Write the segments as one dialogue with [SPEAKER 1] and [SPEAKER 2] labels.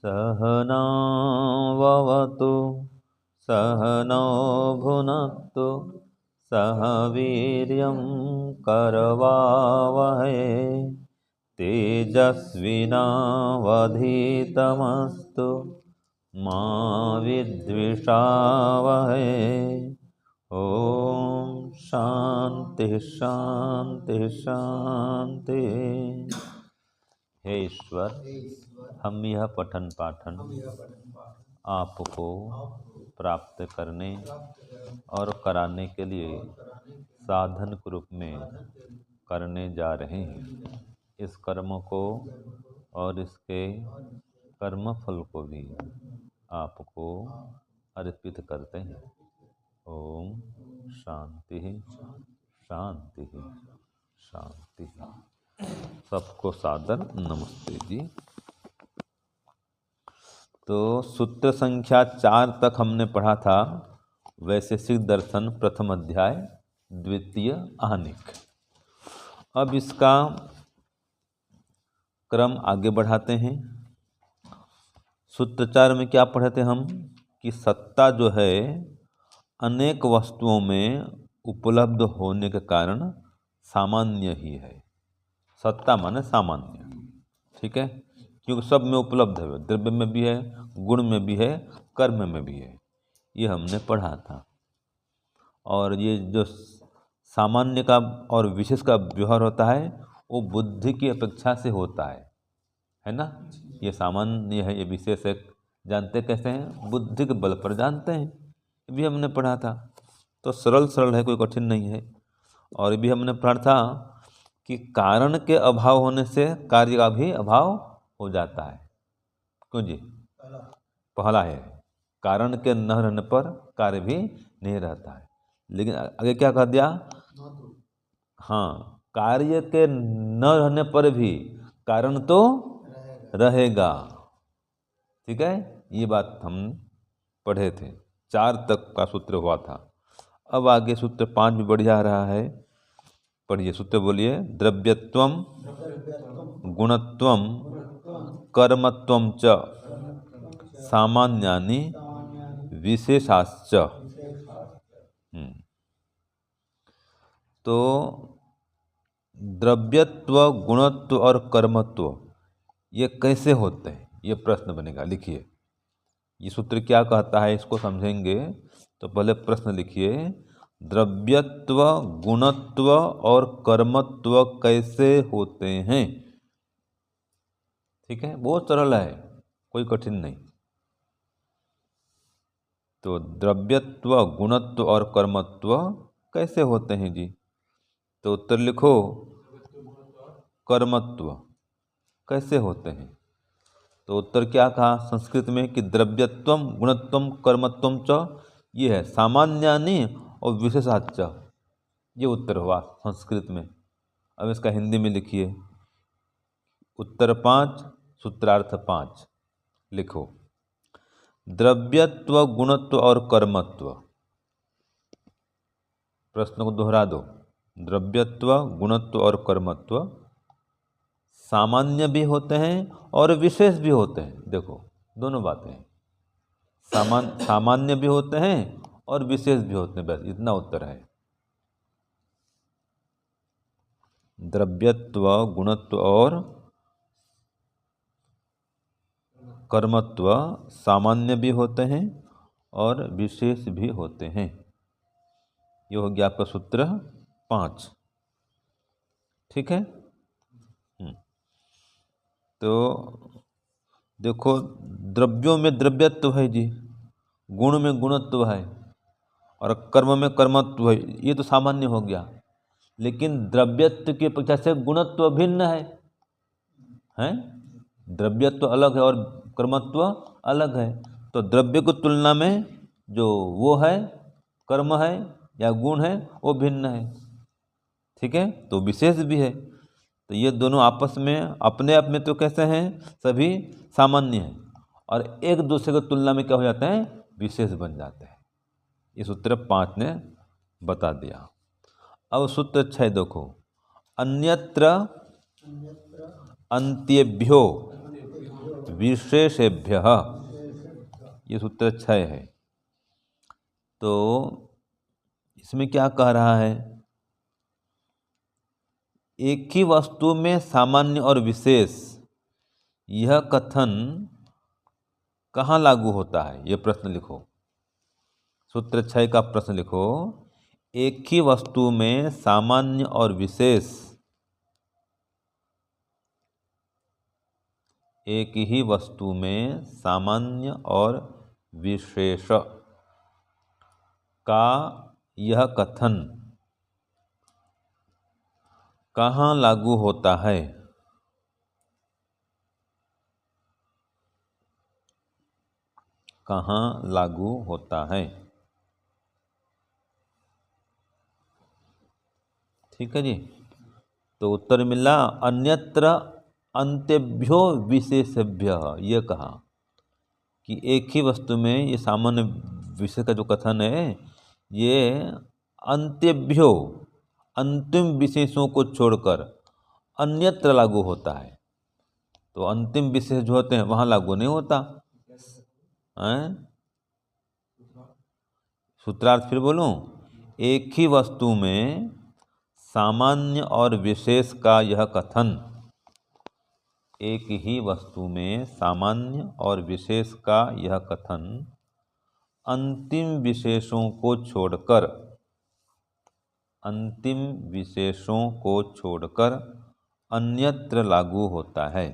[SPEAKER 1] सहनाववतु सहनौ भुनक्तु सह वीर्यं करवावहै तेजस्विनावधीतमस्तु मा विद्विषावहै। ओम शांति शांति शांति। हे ईश्वर, हम यह पठन पाठन आपको प्राप्त करने और कराने के लिए साधन के रूप में करने जा रहे हैं। इस कर्म को और इसके कर्म फल को भी आपको अर्पित करते हैं। ओम शांति शांति शांति। सबको सादर नमस्ते जी। तो सूत्र संख्या 4 तक हमने पढ़ा था वैशेषिक दर्शन प्रथम अध्याय द्वितीय आहनिक। अब इसका क्रम आगे बढ़ाते हैं। सूत्र 4 में क्या पढ़े थे हम कि सत्ता जो है अनेक वस्तुओं में उपलब्ध होने के कारण सामान्य ही है। सत्ता माने सामान्य, ठीक है, क्योंकि सब में उपलब्ध है, द्रव्य में भी है, गुण में भी है, कर्म में भी है। ये हमने पढ़ा था। और ये जो सामान्य का और विशेष का व्यवहार होता है वो बुद्धि की अपेक्षा से होता है ना। ये सामान्य है, ये विशेष है, जानते कैसे हैं? बुद्धि के बल पर जानते हैं। ये भी हमने पढ़ा था। तो सरल सरल है, कोई कठिन नहीं है। और भी हमने पढ़ा था कि कारण के अभाव होने से कार्य का भी अभाव हो जाता है। क्यों जी? पहला है कारण के न रहने पर कार्य भी नहीं रहता है। लेकिन आगे क्या कह दिया? हाँ, कार्य के न रहने पर भी कारण तो रहेगा। ठीक है, ये बात हम पढ़े थे। 4 तक का सूत्र हुआ था। अब आगे सूत्र 5 भी बढ़िया आ रहा है। पढ़िए सूत्र, बोलिए। द्रव्यत्वम गुणत्वम कर्मत्वम च सामान्यानि विशेषाश्च। तो द्रव्यत्व, गुणत्व और कर्मत्व ये कैसे होते हैं, ये प्रश्न बनेगा। लिखिए, ये सूत्र क्या कहता है, इसको समझेंगे तो पहले प्रश्न लिखिए। द्रव्यत्व, गुणत्व और कर्मत्व कैसे होते हैं? ठीक है, बहुत सरल है, कोई कठिन नहीं। तो द्रव्यत्व, गुणत्व और कर्मत्व कैसे होते हैं जी? तो उत्तर लिखो, कर्मत्व कैसे होते हैं? तो उत्तर क्या कहा संस्कृत में कि द्रव्यत्वम गुणत्वम कर्मत्वम च, ये है सामान्यानि और विशेषाच्च। ये उत्तर हुआ संस्कृत में। अब इसका हिंदी में लिखिए। उत्तर 5 सूत्रार्थ 5 लिखो। द्रव्यत्व, गुणत्व और कर्मत्व। प्रश्न को दोहरा दो। द्रव्यत्व, गुणत्व और कर्मत्व सामान्य भी होते हैं और विशेष भी होते हैं। देखो, दोनों बातें हैं। सामान्य भी होते हैं और विशेष भी होते हैं। बस इतना उत्तर है। द्रव्यत्व, गुणत्व और कर्मत्व सामान्य भी होते हैं और विशेष भी होते हैं। ये हो गया आपका सूत्र 5। ठीक है। तो देखो, द्रव्यों में द्रव्यत्व है जी, गुण में गुणत्व है और कर्म में कर्मत्व है। ये तो सामान्य हो गया। लेकिन द्रव्यत्व की अपेक्षा से गुणत्व भिन्न है? द्रव्यत्व अलग है और कर्मत्व अलग है। तो द्रव्य की तुलना में जो वो है, कर्म है या गुण है, वो भिन्न है। ठीक है, तो विशेष भी है। तो ये दोनों आपस में अपने आप में तो कैसे हैं? सभी सामान्य हैं और एक दूसरे की तुलना में क्या हो जाते हैं? विशेष बन जाते हैं। ये सूत्र 5 ने बता दिया। अब सूत्र 6 देखो। अन्यत्र अन्त्येभ्यो विशेषेभ्यः, ये सूत्र 6 है। तो इसमें क्या कह रहा है, एक ही वस्तु में सामान्य और विशेष, यह कथन कहाँ लागू होता है, यह प्रश्न लिखो। सूत्र 6 का प्रश्न लिखो, एक ही वस्तु में सामान्य और विशेष, एक ही वस्तु में सामान्य और विशेष का यह कथन कहाँ लागू होता है। कहाँ लागू होता है, ठीक है जी। तो उत्तर मिला अन्यत्र अंत्यभ्यो विशेषभ्य। ये कहा कि एक ही वस्तु में ये सामान्य विशेष का जो कथन है, ये अंत्यभ्यो, अंतिम विशेषों को छोड़कर अन्यत्र लागू होता है। तो अंतिम विशेष जो होते हैं वहाँ लागू नहीं होता है। सूत्रार्थ फिर बोलूं, एक ही वस्तु में सामान्य और विशेष का यह कथन, एक ही वस्तु में सामान्य और विशेष का यह कथन अंतिम विशेषों को छोड़कर, अंतिम विशेषों को छोड़कर अन्यत्र लागू होता है।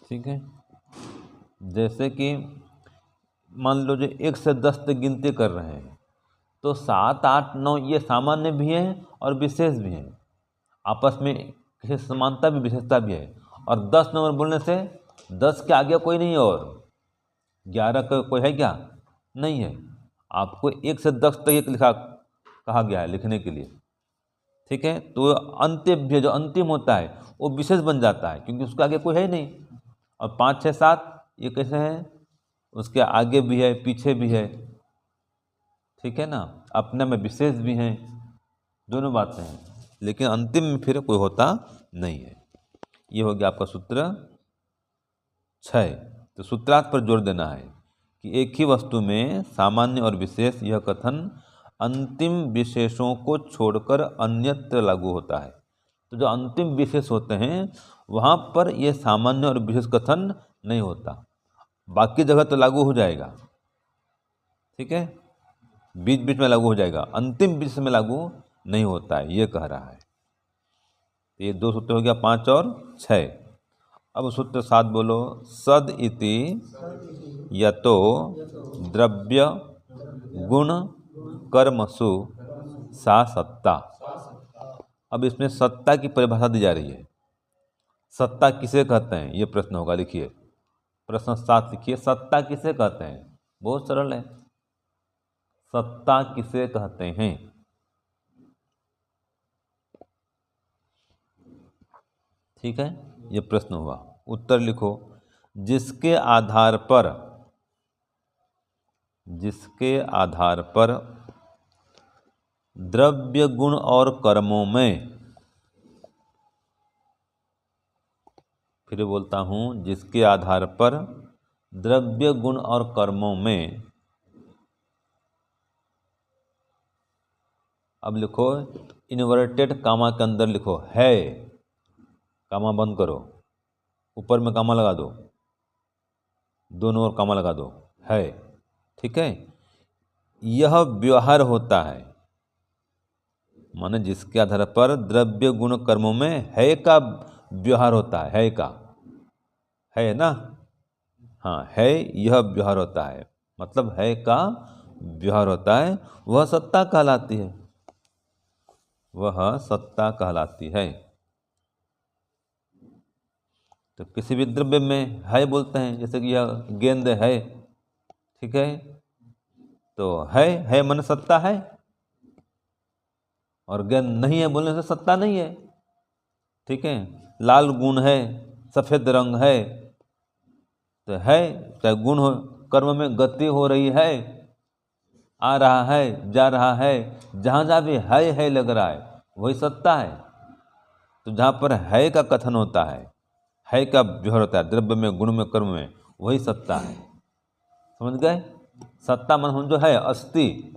[SPEAKER 1] ठीक है। जैसे कि मान लो जो 1 से 10 तक गिनती कर रहे हैं, तो 7, 8, 9 ये सामान्य भी हैं और विशेष भी हैं, आपस में किसी समानता भी विशेषता भी है। और 10 नंबर बोलने से 10 के आगे कोई नहीं है और 11 का कोई है क्या, नहीं है। आपको 1 से 10 तक एक लिखा कहा गया है लिखने के लिए, ठीक है। तो अंत्यभ्य जो अंतिम होता है वो विशेष बन जाता है, क्योंकि उसके आगे कोई है ही नहीं। और 5, 6, 7 ये कैसे हैं, उसके आगे भी है पीछे भी है, ठीक है ना, अपने में विशेष भी हैं, दोनों बातें हैं, लेकिन अंतिम में फिर कोई होता नहीं है। ये हो गया आपका सूत्र 6। तो सूत्रार्थ पर जोर देना है कि एक ही वस्तु में सामान्य और विशेष, यह कथन अंतिम विशेषों को छोड़कर अन्यत्र लागू होता है। तो जो अंतिम विशेष होते हैं वहाँ पर यह सामान्य और विशेष कथन नहीं होता, बाकी जगह तो लागू हो जाएगा, ठीक है, बीच बीच में लागू हो जाएगा, अंतिम विशेष में लागू नहीं होता है, ये कह रहा है। ये 2 सूत्र हो गया, 5 और 6। अब सूत्र 7 बोलो, सद इति यतो द्रव्य गुण कर्मसु सा सत्ता। अब इसमें सत्ता की परिभाषा दी जा रही है। सत्ता किसे कहते हैं, ये प्रश्न होगा, लिखिए प्रश्न 7 लिखिए, सत्ता किसे कहते हैं। बहुत सरल है, सत्ता किसे कहते हैं। ठीक है, ये प्रश्न हुआ। उत्तर लिखो, जिसके आधार पर द्रव्य गुण और कर्मों में, फिर बोलता हूं, जिसके आधार पर द्रव्य गुण और कर्मों में, अब लिखो इन्वर्टेड कामा के अंदर लिखो है, कामा बंद करो, ऊपर में कामा लगा दो, दोनों ओर कामा लगा दो, है, ठीक है। यह व्यवहार होता है, माने जिसके आधार पर द्रव्य गुण कर्मों में है का व्यवहार होता है का, है ना, हाँ है, यह व्यवहार होता है, मतलब है का व्यवहार होता है, वह सत्ता कहलाती है, वह सत्ता कहलाती है। तो किसी भी द्रव्य में है बोलते हैं, जैसे कि यह गेंद है, ठीक है, तो है मन सत्ता है, और गेंद नहीं है बोलने से सत्ता नहीं है, ठीक है। लाल गुण है, सफ़ेद रंग है, तो है, चाहे गुण हो, कर्म में गति हो रही है, आ रहा है, जा रहा है, जहाँ जहाँ भी है लग रहा है, वही सत्ता है। तो जहाँ पर है का कथन होता है का व्यवहार होता है, द्रव्य में, गुण में, कर्म में, वही सत्ता है। समझ गए? सत्ता मन जो है अस्ति,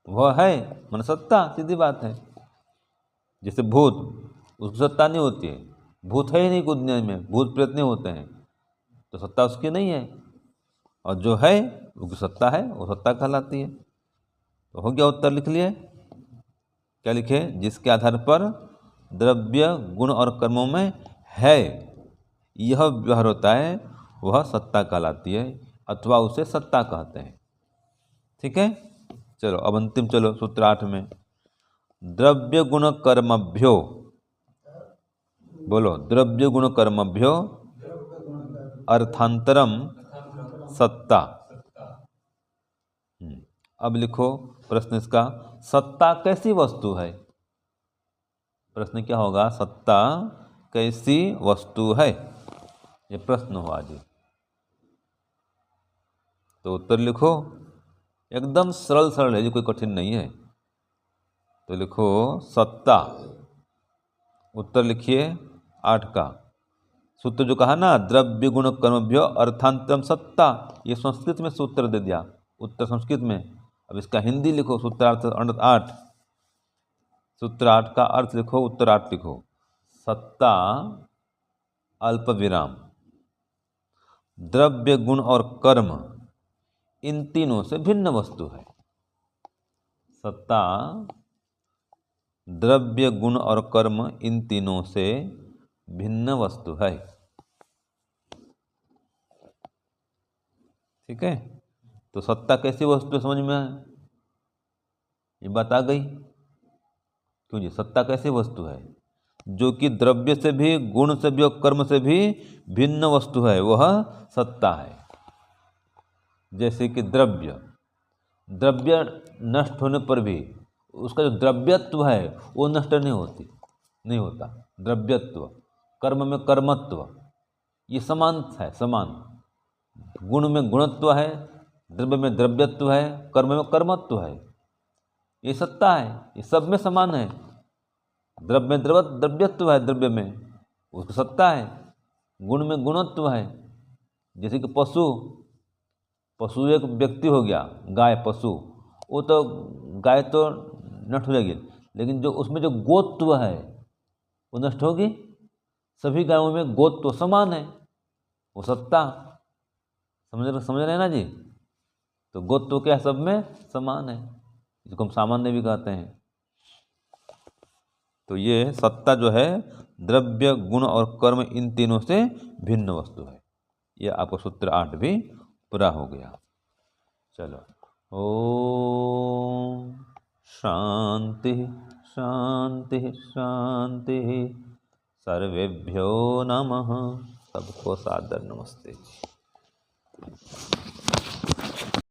[SPEAKER 1] वह है मन सत्ता, सीधी बात है। जैसे भूत, उसकी सत्ता नहीं होती है, भूत है ही नहीं कुछ दुनिया में, भूत प्रेत नहीं होते हैं, तो सत्ता उसकी नहीं है। और जो है उसकी सत्ता है, वो सत्ता कहलाती है। तो हो गया, उत्तर लिख लिए। क्या लिखे? जिसके आधार पर द्रव्य, गुण और कर्मों में है यह व्यवहार होता है, वह सत्ता कहलाती है, अथवा उसे सत्ता कहते हैं। ठीक है, चलो अब अंतिम, चलो सूत्र 8 में, द्रव्य गुण कर्मभ्यो, बोलो, द्रव्य गुण कर्मभ्यो अर्थांतरम सत्ता। अब लिखो प्रश्न इसका, सत्ता कैसी वस्तु है? प्रश्न क्या होगा? सत्ता कैसी वस्तु है, ये प्रश्न हुआ जी। तो उत्तर लिखो, एकदम सरल सरल है जी, कोई कठिन नहीं है। तो लिखो सत्ता, उत्तर लिखिए 8 का। सूत्र जो कहा ना, द्रव्य गुण कर्मभ्यो अर्थांतरम सत्ता, ये संस्कृत में सूत्र दे दिया, उत्तर संस्कृत में। अब इसका हिंदी लिखो, सूत्रार्थ 8, सूत्र 8 का अर्थ लिखो, उत्तर 8 लिखो, सत्ता अल्प विराम द्रव्य गुण और कर्म इन तीनों से भिन्न वस्तु है। सत्ता द्रव्य गुण और कर्म इन तीनों से भिन्न वस्तु है। ठीक है, तो सत्ता कैसी वस्तु समझ में आए? ये बात आ गई। क्यों जी? सत्ता कैसी वस्तु है? जो कि द्रव्य से भी, गुण से भी और कर्म से भी भिन्न वस्तु है, वह सत्ता है। जैसे कि द्रव्य, द्रव्य नष्ट होने पर भी उसका जो द्रव्यत्व है वो नष्ट नहीं होता। द्रव्यत्व, कर्म में कर्मत्व, ये समान है, समान। गुण में गुणत्व है, द्रव्य में द्रव्यत्व है, कर्म में कर्मत्व है, ये सत्ता है, ये सब में समान है। द्रव्य में द्रव्यत्व है, द्रव्य में उसकी सत्ता है। गुण में गुणत्व है, जैसे कि पशु एक व्यक्ति हो गया, गाय, पशु, वो तो गाय तो नष्ट हो जाएगी, लेकिन जो उसमें जो गोत्व है वो नष्ट होगी। सभी गायों में गोत्व समान है, वो सत्ता। समझ रहे हैं ना जी? तो गोत्व क्या सब में समान है, जिसको हम सामान्य भी कहते हैं। तो ये सत्ता जो है द्रव्य, गुण और कर्म इन तीनों से भिन्न वस्तु है। ये आपको सूत्र 8 भी पूरा हो गया। चलो, ओम शांति शांति शांति, सर्वेभ्यो नमः। सबको सादर नमस्ते।